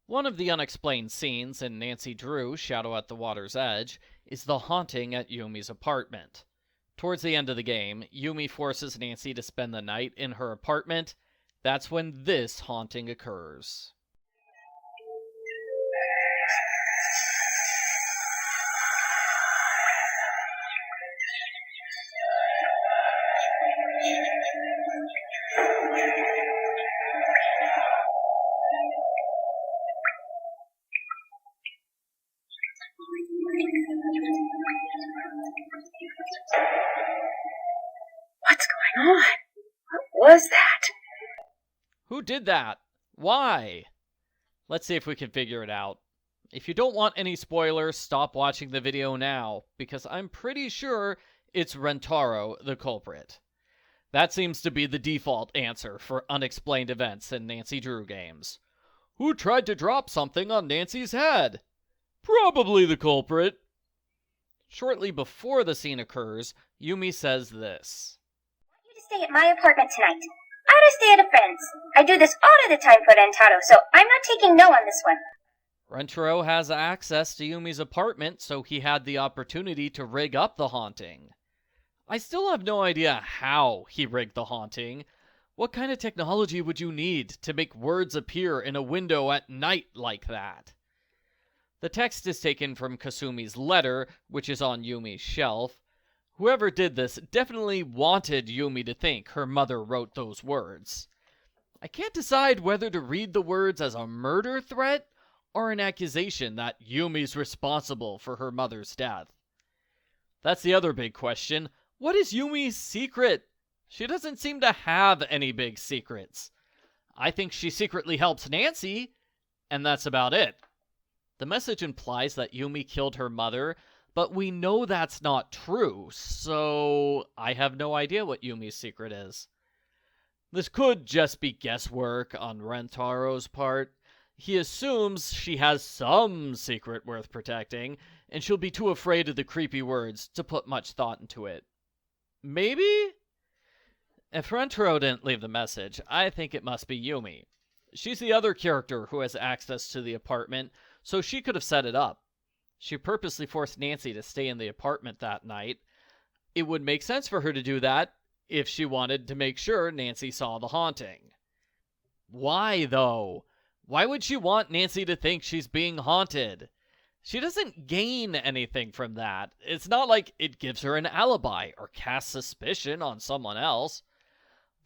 One of the unexplained scenes in Nancy Drew's Shadow at the Water's Edge is the haunting at Yumi's apartment. Towards the end of the game, Yumi forces Nancy to spend the night in her apartment. That's when this haunting occurs. What's going on? What was that? Who did that? Why? Let's see if we can figure it out. If you don't want any spoilers, stop watching the video now, because I'm pretty sure it's Rentaro, the culprit. That seems to be the default answer for unexplained events in Nancy Drew games. Who tried to drop something on Nancy's head? Probably the culprit. Shortly before the scene occurs, Yumi says this. I want you to stay at my apartment tonight. I want to stay at a friend's. I do this all of the time for Rentaro, so I'm not taking no on this one. Rentaro has access to Yumi's apartment, so he had the opportunity to rig up the haunting. I still have no idea how he rigged the haunting. What kind of technology would you need to make words appear in a window at night like that? The text is taken from Kasumi's letter, which is on Yumi's shelf. Whoever did this definitely wanted Yumi to think her mother wrote those words. I can't decide whether to read the words as a murder threat or an accusation that Yumi's responsible for her mother's death. That's the other big question. What is Yumi's secret? She doesn't seem to have any big secrets. I think she secretly helps Nancy, and that's about it. The message implies that Yumi killed her mother, but we know that's not true, so I have no idea what Yumi's secret is. This could just be guesswork on Rentaro's part. He assumes she has some secret worth protecting, and she'll be too afraid of the creepy words to put much thought into it. Maybe? If Rentaro didn't leave the message, I think it must be Yumi. She's the other character who has access to the apartment, so she could have set it up. She purposely forced Nancy to stay in the apartment that night. It would make sense for her to do that if she wanted to make sure Nancy saw the haunting. Why, though? Why would she want Nancy to think she's being haunted? She doesn't gain anything from that. It's not like it gives her an alibi or casts suspicion on someone else.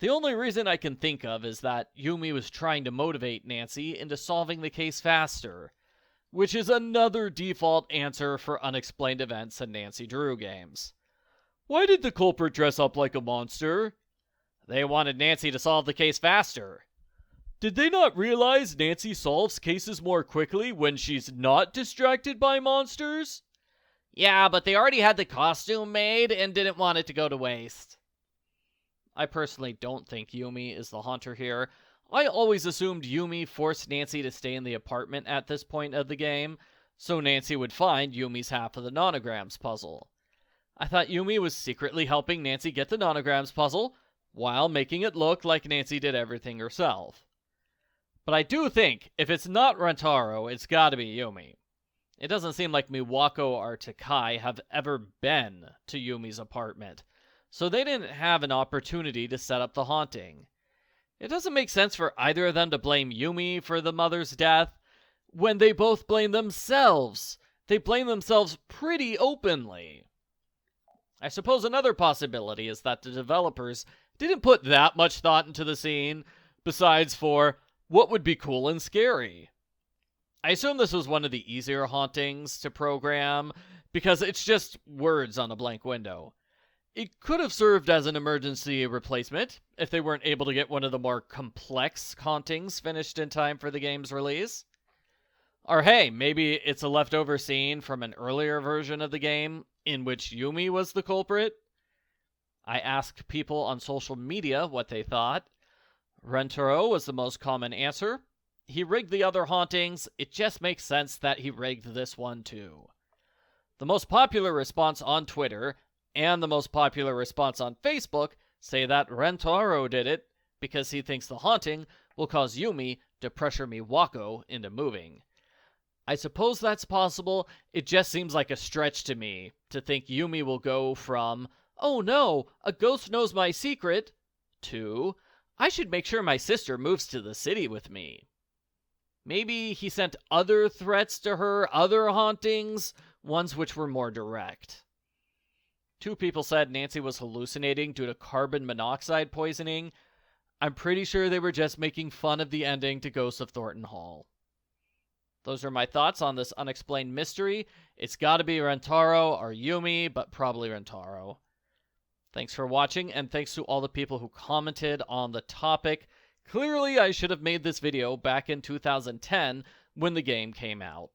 The only reason I can think of is that Yumi was trying to motivate Nancy into solving the case faster, which is another default answer for unexplained events in Nancy Drew games. Why did the culprit dress up like a monster? They wanted Nancy to solve the case faster. Did they not realize Nancy solves cases more quickly when she's not distracted by monsters? Yeah, but they already had the costume made and didn't want it to go to waste. I personally don't think Yumi is the haunter here. I always assumed Yumi forced Nancy to stay in the apartment at this point of the game, so Nancy would find Yumi's half of the nonograms puzzle. I thought Yumi was secretly helping Nancy get the nonograms puzzle, while making it look like Nancy did everything herself. But I do think, if it's not Rentaro, it's gotta be Yumi. It doesn't seem like Miwako or Takai have ever been to Yumi's apartment, so they didn't have an opportunity to set up the haunting. It doesn't make sense for either of them to blame Yumi for the mother's death when they both blame themselves. They blame themselves pretty openly. I suppose another possibility is that the developers didn't put that much thought into the scene, besides for what would be cool and scary. I assume this was one of the easier hauntings to program, because it's just words on a blank window. It could have served as an emergency replacement if they weren't able to get one of the more complex hauntings finished in time for the game's release. Or hey, maybe it's a leftover scene from an earlier version of the game in which Yumi was the culprit. I asked people on social media what they thought. Rentaro was the most common answer. He rigged the other hauntings. It just makes sense that he rigged this one too. The most popular response on Twitter and the most popular response on Facebook say that Rentaro did it because he thinks the haunting will cause Yumi to pressure Miwako into moving. I suppose that's possible. It just seems like a stretch to me to think Yumi will go from, "Oh no, a ghost knows my secret," to, "I should make sure my sister moves to the city with me." Maybe he sent other threats to her, other hauntings, ones which were more direct. 2 people said Nancy was hallucinating due to carbon monoxide poisoning. I'm pretty sure they were just making fun of the ending to Ghosts of Thornton Hall. Those are my thoughts on this unexplained mystery. It's gotta be Rentaro or Yumi, but probably Rentaro. Thanks for watching, and thanks to all the people who commented on the topic. Clearly, I should have made this video back in 2010 when the game came out.